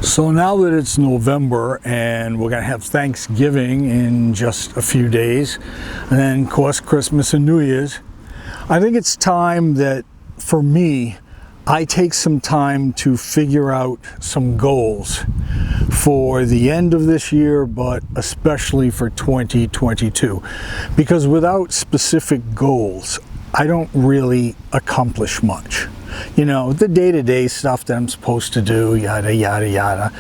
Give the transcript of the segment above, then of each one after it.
So now that it's November and we're going to have Thanksgiving in just a few days, and then of course Christmas and New Year's, I think it's time that for me, I take some time to figure out some goals for the end of this year, but especially for 2022. Because without specific goals, I don't really accomplish much. You know, the day-to-day stuff that I'm supposed to do, yada, yada, yada.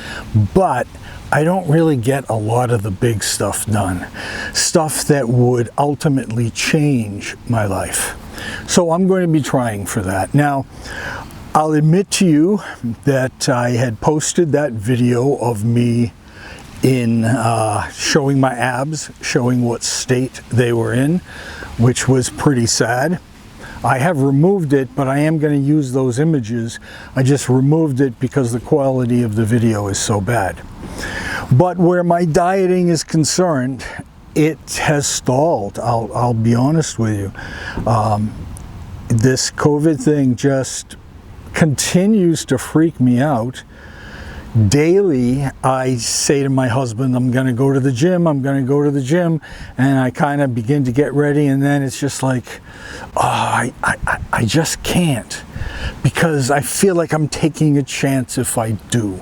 But I don't really get a lot of the big stuff done. Stuff that would ultimately change my life. So I'm going to be trying for that. Now, I'll admit to you that I had posted that video of me in showing my abs, showing what state they were in, which was pretty sad. I have removed it, but I am going to use those images. I just removed it because the quality of the video is so bad. But where my dieting is concerned, it has stalled. I'll be honest with you. This COVID thing just continues to freak me out. Daily, I say to my husband, I'm going to go to the gym, and I kind of begin to get ready, and then it's just like, oh, I just can't, because I feel like I'm taking a chance if I do.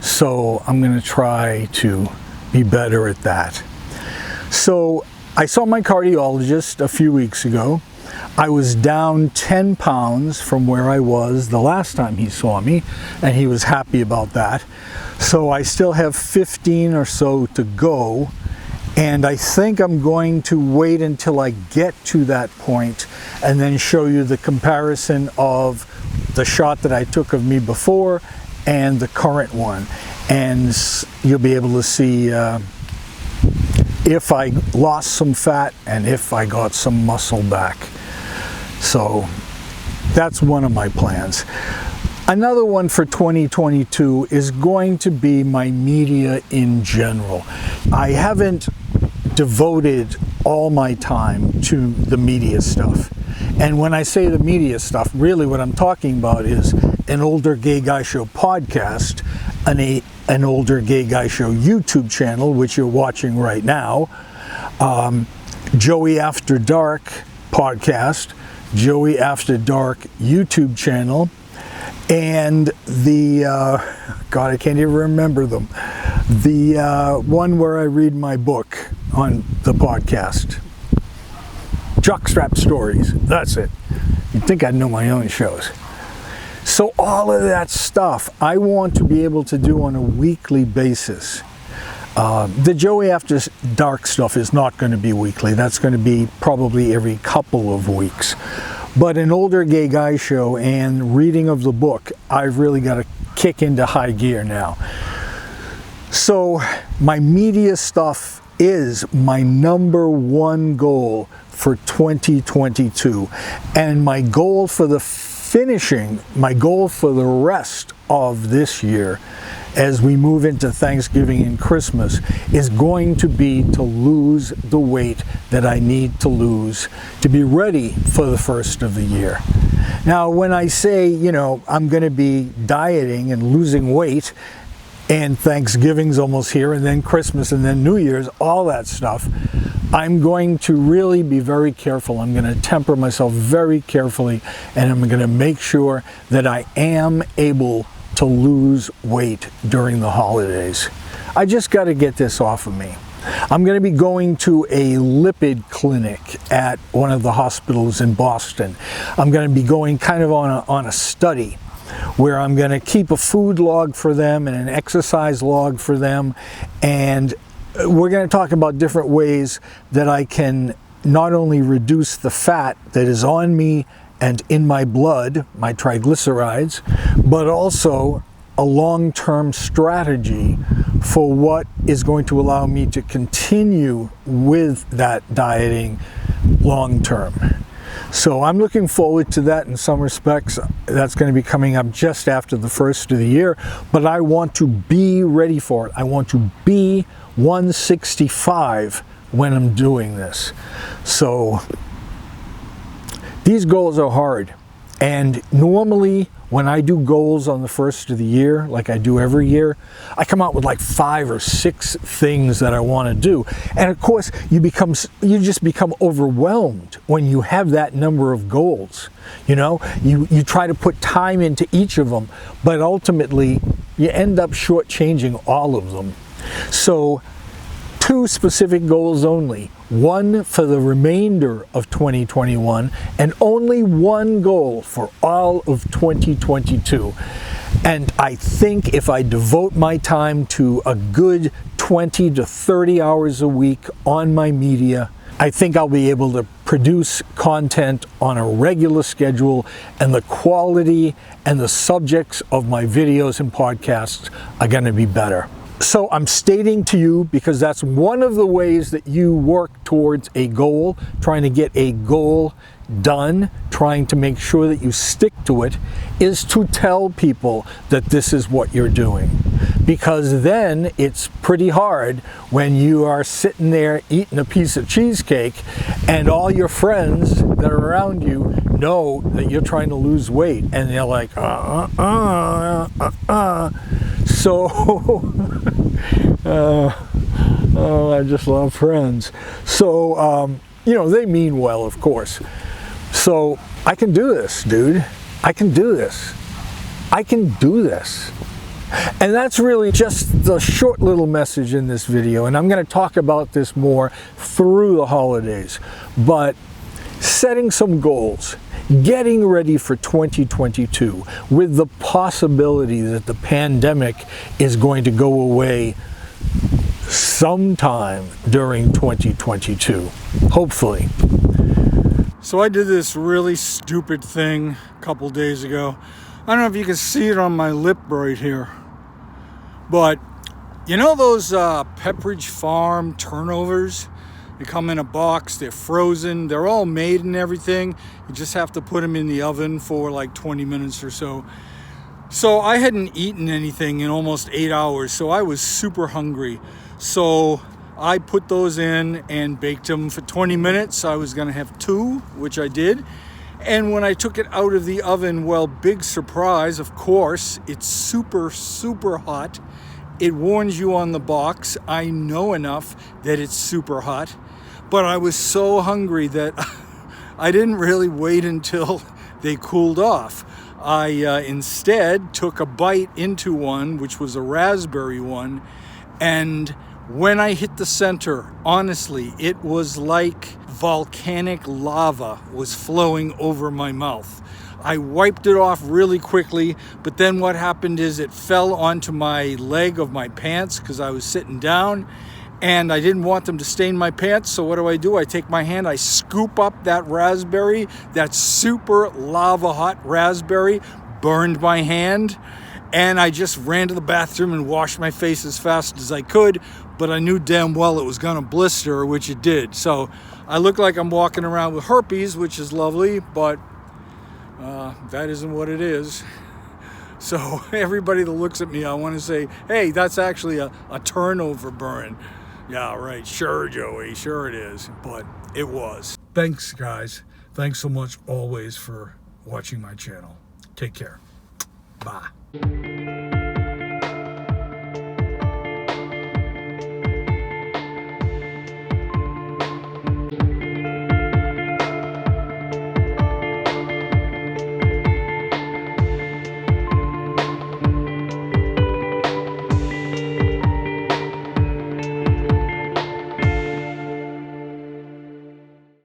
So I'm going to try to be better at that. So I saw my cardiologist a few weeks ago. I was down 10 pounds from where I was the last time he saw me, and he was happy about that. So I still have 15 or so to go, and I think I'm going to wait until I get to that point and then show you the comparison of the shot that I took of me before and the current one. And you'll be able to see if I lost some fat and if I got some muscle back. So that's one of my plans. Another one for 2022 is going to be my media in general. I haven't devoted all my time to the media stuff. And when I say the media stuff, really what I'm talking about is an Older Gay Guy Show podcast, an Older Gay Guy Show YouTube channel, which you're watching right now, Joey After Dark podcast, Joey After Dark YouTube channel, and the, God, I can't even remember them, the one where I read my book on the podcast. Jockstrap Stories, that's it. You'd think I'd know my own shows. So all of that stuff I want to be able to do on a weekly basis. The Joey After Dark stuff is not going to be weekly. That's going to be probably every couple of weeks. But an Older Gay Guy Show and reading of the book, I've really got to kick into high gear now. So my media stuff is my #1 goal for 2022. And my goal for the rest of this year, as we move into Thanksgiving and Christmas, is going to be to lose the weight that I need to lose to be ready for the first of the year. Now, when I say, you know, I'm going to be dieting and losing weight, and Thanksgiving's almost here, and then Christmas, and then New Year's, all that stuff, I'm going to really be very careful. I'm going to temper myself very carefully, and I'm going to make sure that I am able to lose weight during the holidays. I just got to get this off of me. I'm going to be going to a lipid clinic at one of the hospitals in Boston. I'm going to be going kind of on a study where I'm going to keep a food log for them and an exercise log for them, and we're going to talk about different ways that I can not only reduce the fat that is on me and in my blood, my triglycerides, but also a long-term strategy for what is going to allow me to continue with that dieting long-term. So I'm looking forward to that in some respects. That's going to be coming up just after the first of the year, but I want to be ready for it. I want to be 165 when I'm doing this. So these goals are hard. And normally when I do goals on the first of the year, like I do every year, I come out with like 5 or 6 things that I want to do. And of course, you just become overwhelmed when you have that number of goals. You know, you try to put time into each of them, but ultimately you end up shortchanging all of them. So 2 specific goals only, one for the remainder of 2021 and only one goal for all of 2022. And I think if I devote my time to a good 20 to 30 hours a week on my media, I think I'll be able to produce content on a regular schedule, and the quality and the subjects of my videos and podcasts are going to be better. So I'm stating to you, because that's one of the ways that you work towards a goal, trying to get a goal done, trying to make sure that you stick to it, is to tell people that this is what you're doing. Because then it's pretty hard when you are sitting there eating a piece of cheesecake and all your friends that are around you know that you're trying to lose weight, and they're like, So, I just love friends. So, you know, they mean well, of course. So, I can do this, dude. I can do this. I can do this. And that's really just the short little message in this video. And I'm going to talk about this more through the holidays. But setting some goals, getting ready for 2022 with the possibility that the pandemic is going to go away sometime during 2022, hopefully. So I did this really stupid thing a couple days ago. I don't know if you can see it on my lip right here, but you know those Pepperidge Farm turnovers? They come in a box, they're frozen, they're all made and everything. You just have to put them in the oven for like 20 minutes or so. So I hadn't eaten anything in almost 8 hours, so I was super hungry. So I put those in and baked them for 20 minutes. I was gonna have 2, which I did. And when I took it out of the oven, well, big surprise, of course, it's super, super hot. It warns you on the box. I know enough that it's super hot, but I was so hungry that I didn't really wait until they cooled off. I instead took a bite into one, which was a raspberry one, and when I hit the center, honestly, it was like volcanic lava was flowing over my mouth. I wiped it off really quickly, but then what happened is it fell onto my leg of my pants because I was sitting down, and I didn't want them to stain my pants. So what do? I take my hand, I scoop up that raspberry, that super lava hot raspberry, burned my hand, and I just ran to the bathroom and washed my face as fast as I could, but I knew damn well it was gonna blister, which it did. So I look like I'm walking around with herpes, which is lovely, but that isn't what it is. So everybody that looks at me, I want to say, hey, that's actually a turnover burn. Yeah, right. Sure, Joey. Sure it is. But it was. Thanks, guys. Thanks so much always for watching my channel. Take care. Bye.